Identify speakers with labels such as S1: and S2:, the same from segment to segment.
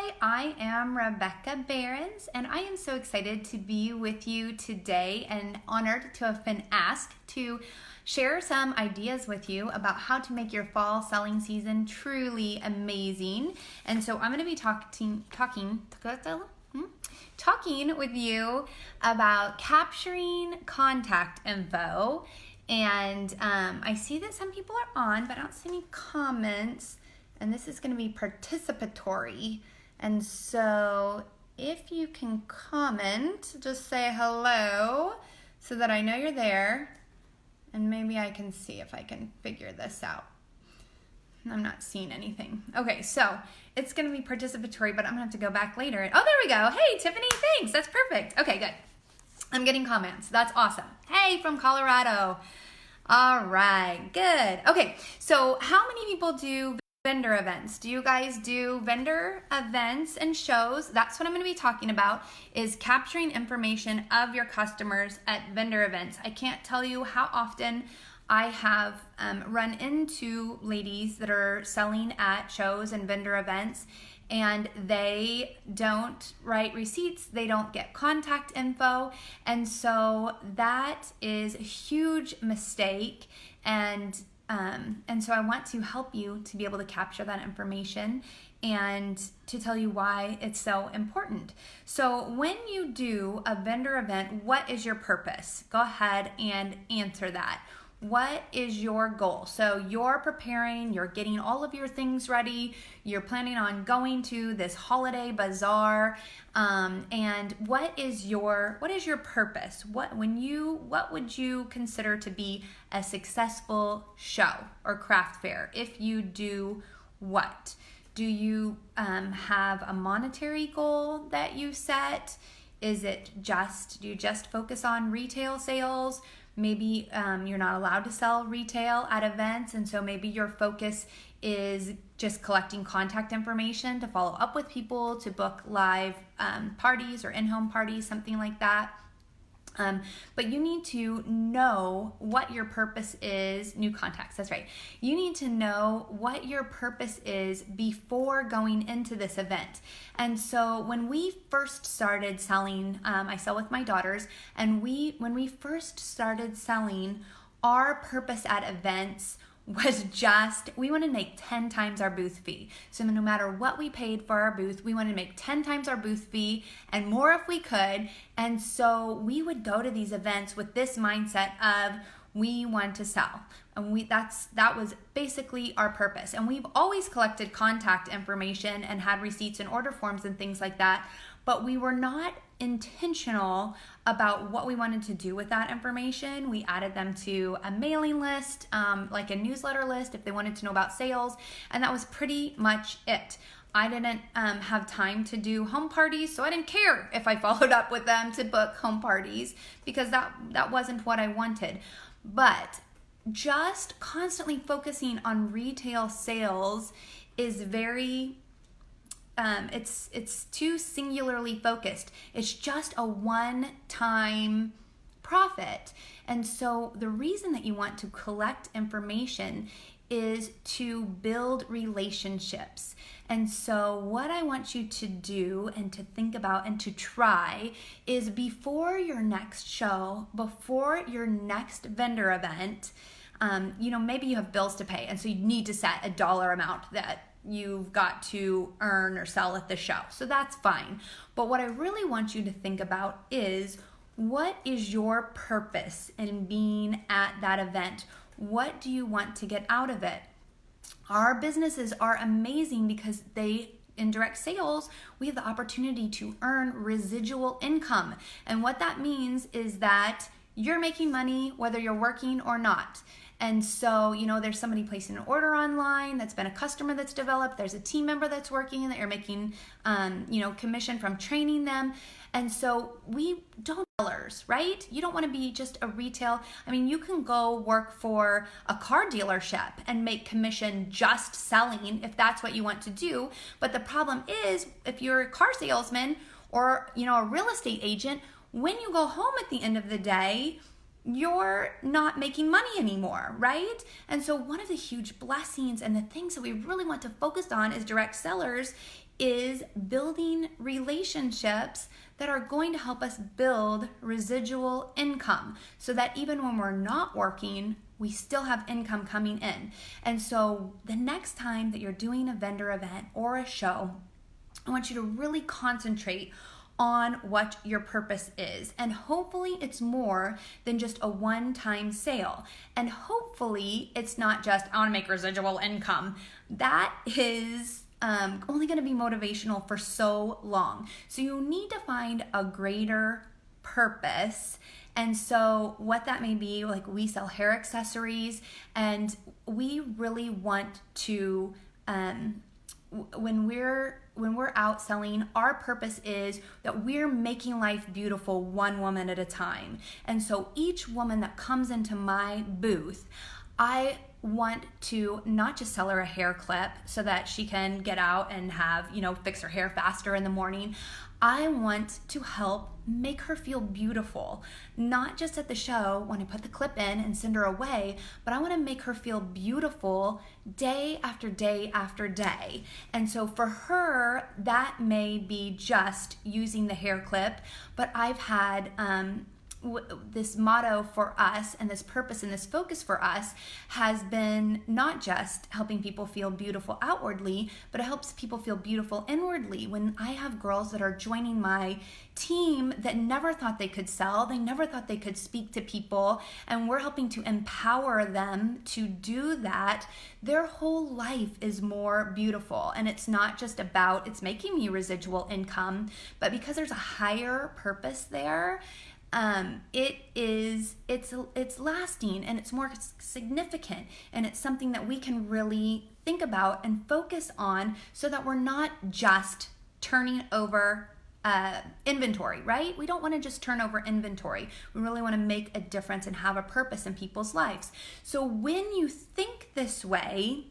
S1: Hi, I am Rebecca Behrens, and I am so excited to be with you today and honored to have been asked to share some ideas with you about how to make your fall selling season truly amazing. And so I'm going to be talking with you about capturing contact info. And I see that some people are on, but I don't see any comments. And this is going to be participatory. And so if you can comment, just say hello so that I know you're there. And maybe I can see if I can figure this out. I'm not seeing anything. Okay, so it's going to be participatory, but I'm going to have to go back later. Oh, there we go. Hey, Tiffany, thanks. That's perfect. Okay, good. I'm getting comments. That's awesome. Hey, from Colorado. All right, good. Okay, so how many people do vendor events? Do you guys do vendor events and shows? That's what I'm going to be talking about, is capturing information of your customers at vendor events. I can't tell you how often I have run into ladies that are selling at shows and vendor events, and they don't write receipts, they don't get contact info, and so that is a huge mistake. And so I want to help you to be able to capture that information and to tell you why it's so important. So when you do a vendor event, what is your purpose? Go ahead and answer that. What is your goal? So you're preparing, you're getting all of your things ready, you're planning on going to this holiday bazaar, and what is your purpose? What would you consider to be a successful show or craft fair? If you do what? Do you have a monetary goal that you set? Do you just focus on retail sales? Maybe you're not allowed to sell retail at events, and so maybe your focus is just collecting contact information to follow up with people, to book live parties or in-home parties, something like that. But you need to know what your purpose is. New contacts, that's right. You need to know what your purpose is before going into this event. And so when we first started selling, I sell with my daughters, and when we first started selling, our purpose at events was we want to make 10 times our booth fee. So no matter what we paid for our booth, we wanted to make 10 times our booth fee and more if we could. And so we would go to these events with this mindset of we want to sell. And that was basically our purpose. And we've always collected contact information and had receipts and order forms and things like that, but we were not intentional about what we wanted to do with that information. We added them to a mailing list, like a newsletter list if they wanted to know about sales, and that was pretty much it. I didn't have time to do home parties, so I didn't care if I followed up with them to book home parties because that wasn't what I wanted. But just constantly focusing on retail sales is very it's too singularly focused. It's just a one-time profit. And so the reason that you want to collect information is to build relationships. And so what I want you to do and to think about and to try is before your next show, before your next vendor event, maybe you have bills to pay, and so you need to set a dollar amount that you've got to earn or sell at the show. So that's fine. But what I really want you to think about is, what is your purpose in being at that event? What do you want to get out of it? Our businesses are amazing because in direct sales, we have the opportunity to earn residual income. And what that means is that you're making money whether you're working or not. And so, there's somebody placing an order online that's been a customer that's developed. There's a team member that's working that you're making, commission from training them. And so we don't sellers, right? You don't want to be just a retail. You can go work for a car dealership and make commission just selling if that's what you want to do. But the problem is, if you're a car salesman or, a real estate agent, when you go home at the end of the day, you're not making money anymore, right? And so one of the huge blessings and the things that we really want to focus on as direct sellers is building relationships that are going to help us build residual income so that even when we're not working, we still have income coming in. And so the next time that you're doing a vendor event or a show, I want you to really concentrate on what your purpose is. And hopefully it's more than just a one-time sale. And hopefully it's not just, I want to make residual income. That is only going to be motivational for so long. So you need to find a greater purpose. And so what that may be, like we sell hair accessories, and we really want to, when we're out selling, our purpose is that we're making life beautiful one woman at a time. And so each woman that comes into my booth, I want to not just sell her a hair clip so that she can get out and have, fix her hair faster in the morning. I want to help make her feel beautiful, not just at the show when I put the clip in and send her away, but I want to make her feel beautiful day after day after day. And so for her, that may be just using the hair clip, but I've had this motto for us, and this purpose and this focus for us has been not just helping people feel beautiful outwardly, but it helps people feel beautiful inwardly. When I have girls that are joining my team that never thought they could sell, they never thought they could speak to people, and we're helping to empower them to do that, their whole life is more beautiful. And it's not just about, it's making me residual income, but because there's a higher purpose there, it's lasting, and it's more significant, and it's something that we can really think about and focus on so that we're not just turning over inventory, right? We don't want to just turn over inventory. We really want to make a difference and have a purpose in people's lives. So when you think this way,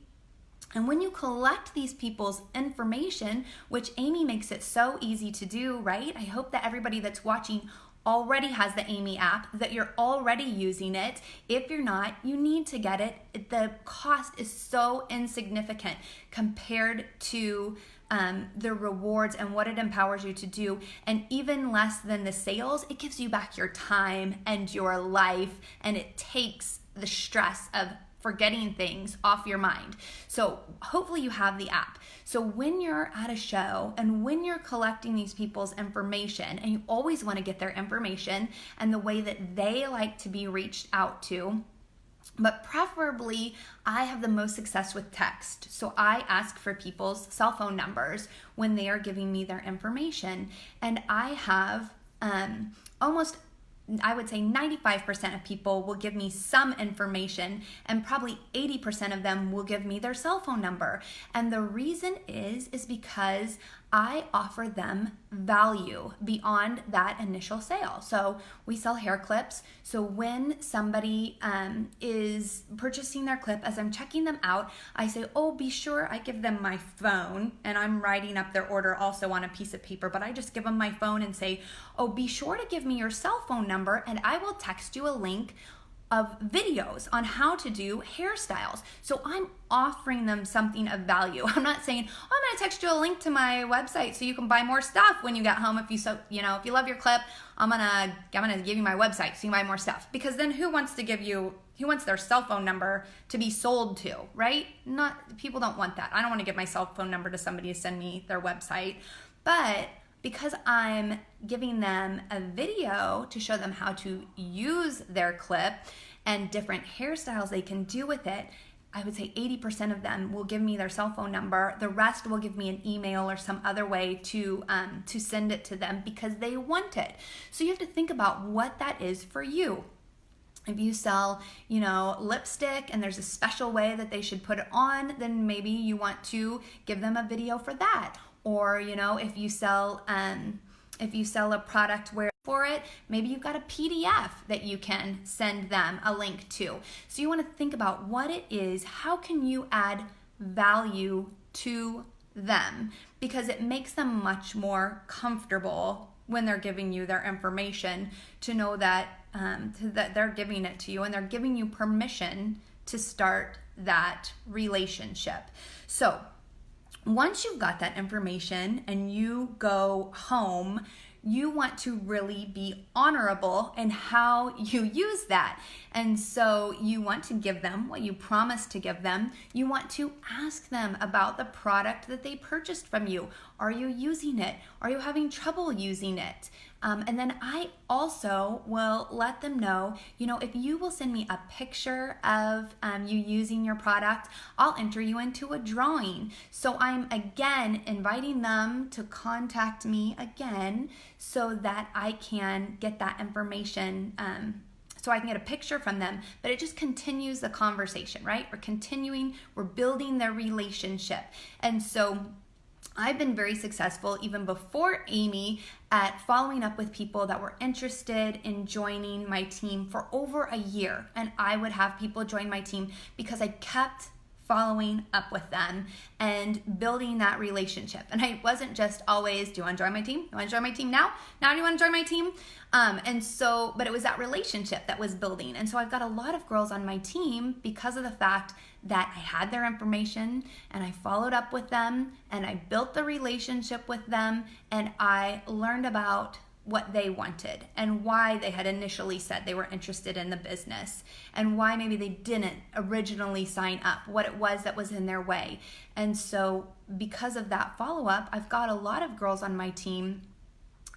S1: and when you collect these people's information, which Amy makes it so easy to do, right? I hope that everybody that's watching already has the Amy app, that you're already using it. If you're not, you need to get it. The cost is so insignificant compared to the rewards and what it empowers you to do, and even less than the sales, it gives you back your time and your life, and it takes the stress of forgetting things off your mind. So hopefully you have the app. So when you're at a show and when you're collecting these people's information, and you always want to get their information and the way that they like to be reached out to, but preferably I have the most success with text. So I ask for people's cell phone numbers when they are giving me their information. And I have I would say 95% of people will give me some information, and probably 80% of them will give me their cell phone number. And the reason is because I offer them value beyond that initial sale. So we sell hair clips. So when somebody is purchasing their clip, as I'm checking them out, I say, oh, be sure I give them my phone, and I'm writing up their order also on a piece of paper, but I just give them my phone and say, oh, be sure to give me your cell phone number, and I will text you a link of videos on how to do hairstyles. So I'm offering them something of value. I'm not saying, oh, I'm going to text you a link to my website so you can buy more stuff when you get home. If you love your clip, I'm gonna give you my website so you can buy more stuff. Because then who wants their cell phone number to be sold to, right? People don't want that. I don't want to give my cell phone number to somebody to send me their website. But because I'm giving them a video to show them how to use their clip and different hairstyles they can do with it, I would say 80% of them will give me their cell phone number. The rest will give me an email or some other way to send it to them because they want it. So you have to think about what that is for you. If you sell, lipstick and there's a special way that they should put it on, then maybe you want to give them a video for that. Or, if you sell a product where for it, maybe you've got a PDF that you can send them a link to. So you want to think about what it is, how can you add value to them? Because it makes them much more comfortable when they're giving you their information to know that, that they're giving it to you, and they're giving you permission to start that relationship. So once you've got that information and you go home, you want to really be honorable in how you use that. And so you want to give them what you promised to give them. You want to ask them about the product that they purchased from you. Are you using it? Are you having trouble using it? And then I also will let them know, if you will send me a picture of you using your product, I'll enter you into a drawing. So I'm again inviting them to contact me again so that I can get that information, so I can get a picture from them. But it just continues the conversation, right? We're building their relationship. And so I've been very successful even before Amy at following up with people that were interested in joining my team for over a year. And I would have people join my team because I kept following up with them and building that relationship. And I wasn't just always, do you want to join my team? You want to join my team now? Now do you want to join my team? But it was that relationship that was building. And so I've got a lot of girls on my team because of the fact that I had their information and I followed up with them and I built the relationship with them and I learned about what they wanted and why they had initially said they were interested in the business and why maybe they didn't originally sign up, what it was that was in their way. And so because of that follow-up, I've got a lot of girls on my team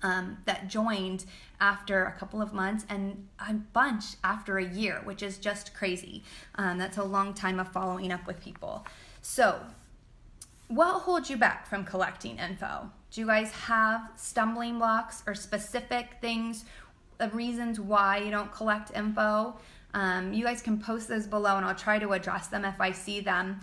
S1: that joined after a couple of months and a bunch after a year, which is just crazy. That's a long time of following up with people. So what holds you back from collecting info? Do you guys have stumbling blocks or specific things, reasons why you don't collect info? You guys can post those below and I'll try to address them if I see them.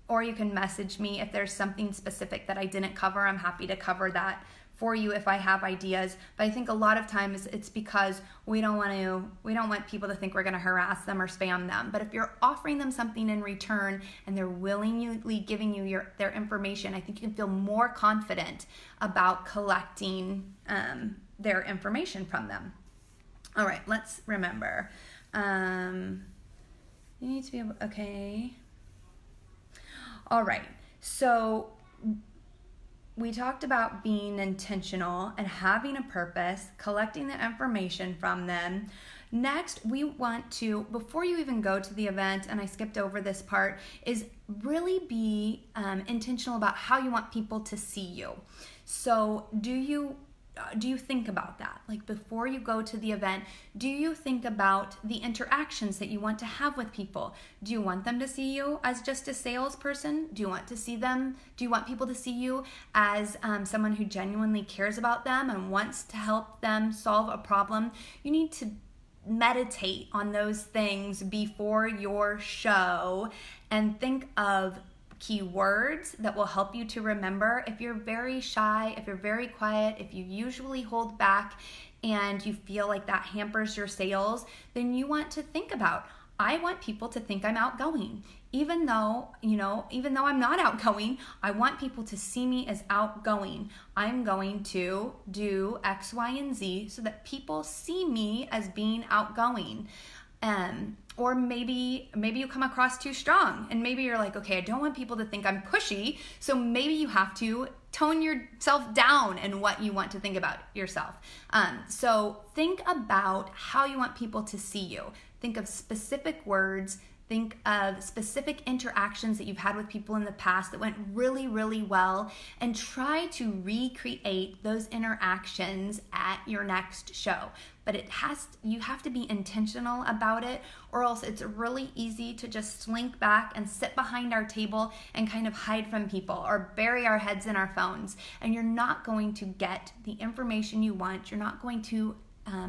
S1: Or you can message me if there's something specific that I didn't cover. I'm happy to cover that for you if I have ideas. But I think a lot of times it's because we don't want people to think we're going to harass them or spam them. But if you're offering them something in return and they're willingly giving you their information, I think you can feel more confident about collecting their information from them. All right, let's remember. You need to be able, okay. All right, so we talked about being intentional and having a purpose, collecting the information from them. Next, we want to, before you even go to the event, and I skipped over this part, is really be intentional about how you want people to see you. So do you think about that? Like before you go to the event, do you think about the interactions that you want to have with people? Do you want them to see you as just a salesperson? Do you want people to see you as someone who genuinely cares about them and wants to help them solve a problem? You need to meditate on those things before your show and think of keywords that will help you to remember. If you're very shy, if you're very quiet, if you usually hold back and you feel like that hampers your sales, then you want to think about, I want people to think I'm outgoing. Even though I'm not outgoing, I want people to see me as outgoing. I'm going to do X, Y, and Z so that people see me as being outgoing. Or maybe you come across too strong and maybe you're like, okay, I don't want people to think I'm pushy. So maybe you have to tone yourself down in what you want to think about yourself. So think about how you want people to see you. Think of specific words. Think of specific interactions that you've had with people in the past that went really, really well, and try to recreate those interactions at your next show. But you have to be intentional about it, or else it's really easy to just slink back and sit behind our table and kind of hide from people or bury our heads in our phones. And you're not going to get the information you want. You're not going to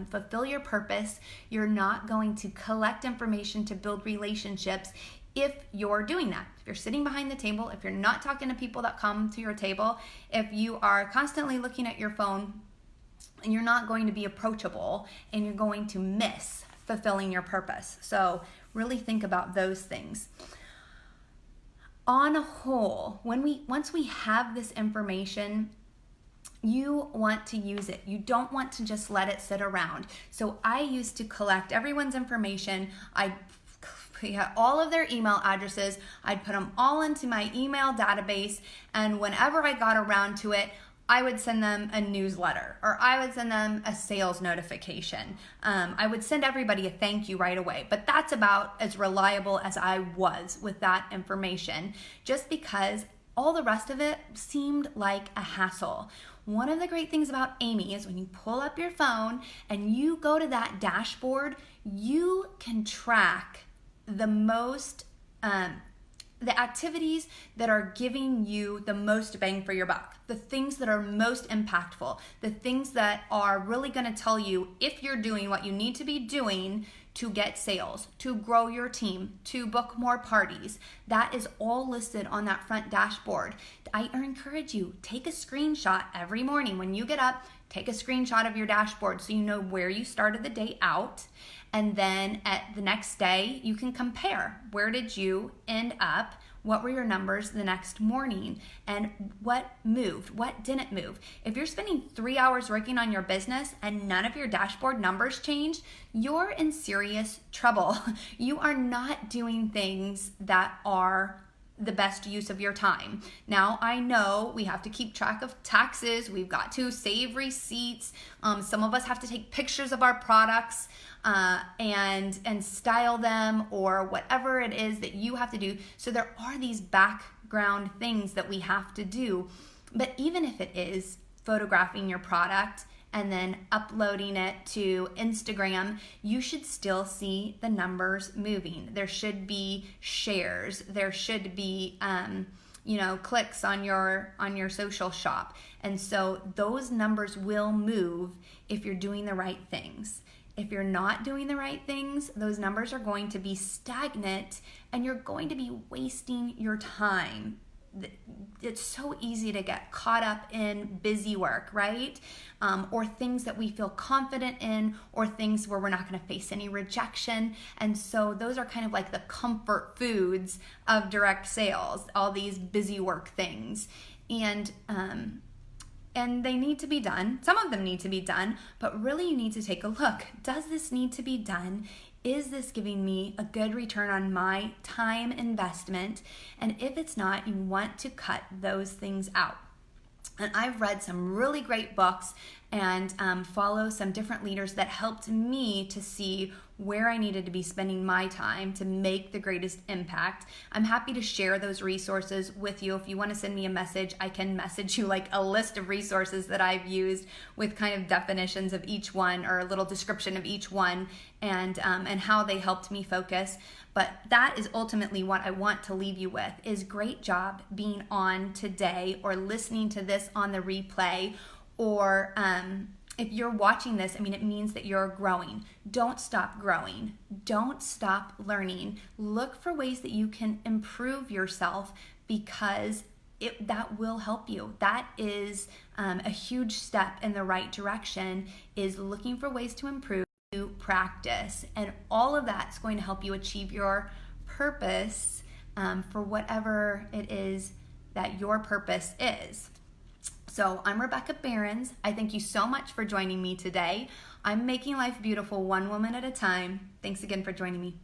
S1: fulfill your purpose. You're not going to collect information to build relationships if you're doing that. If you're sitting behind the table, if you're not talking to people that come to your table, if you are constantly looking at your phone, and you're not going to be approachable and you're going to miss fulfilling your purpose. So really think about those things. On a whole, once we have this information, You want to use it. You don't want to just let it sit around. So I used to collect everyone's information. I'd had all of their email addresses. I'd put them all into my email database, and whenever I got around to it, I would send them a newsletter, or I would send them a sales notification. I would send everybody a thank you right away, but that's about as reliable as I was with that information, just because all the rest of it seemed like a hassle. One of the great things about Amy is when you pull up your phone and you go to that dashboard, you can track the most, the activities that are giving you the most bang for your buck, the things that are most impactful, the things that are really going to tell you if you're doing what you need to be doing to get sales, to grow your team, to book more parties. That is all listed on that front dashboard. I encourage you, take a screenshot every morning when you get up. Take a screenshot of your dashboard so you know where you started the day out. And then at the next day, you can compare. Where did you end up? What were your numbers the next morning? And what moved? What didn't move? If you're spending 3 hours working on your business and none of your dashboard numbers changed, you're in serious trouble. You are not doing things that are the best use of your time. Now, I know we have to keep track of taxes. We've got to save receipts. Some of us have to take pictures of our products and style them, or whatever it is that you have to do. So there are these background things that we have to do. But even if it is photographing your product and then uploading it to Instagram, you should still see the numbers moving. There should be shares. There should be clicks on your social shop. And so those numbers will move if you're doing the right things. If you're not doing the right things, those numbers are going to be stagnant and you're going to be wasting your time. It's so easy to get caught up in busy work, right? Or things that we feel confident in, or things where we're not going to face any rejection. And so those are kind of like the comfort foods of direct sales, all these busy work things. And they need to be done. Some of them need to be done, but really you need to take a look. Does this need to be done? Is this giving me a good return on my time investment? And if it's not, you want to cut those things out. And I've read some really great books and follow some different leaders that helped me to see where I needed to be spending my time to make the greatest impact. I'm happy to share those resources with you. If you want to send me a message, I can message you like a list of resources that I've used with kind of definitions of each one, or a little description of each one, and how they helped me focus. But that is ultimately what I want to leave you with, is great job being on today, or listening to this on the replay, or if you're watching this, it means that you're growing. Don't stop growing. Don't stop learning. Look for ways that you can improve yourself, because that will help you. That is a huge step in the right direction, is looking for ways to improve, to practice. And all of that's going to help you achieve your purpose for whatever it is that your purpose is. So I'm Rebecca Behrens. I thank you so much for joining me today. I'm making life beautiful one woman at a time. Thanks again for joining me.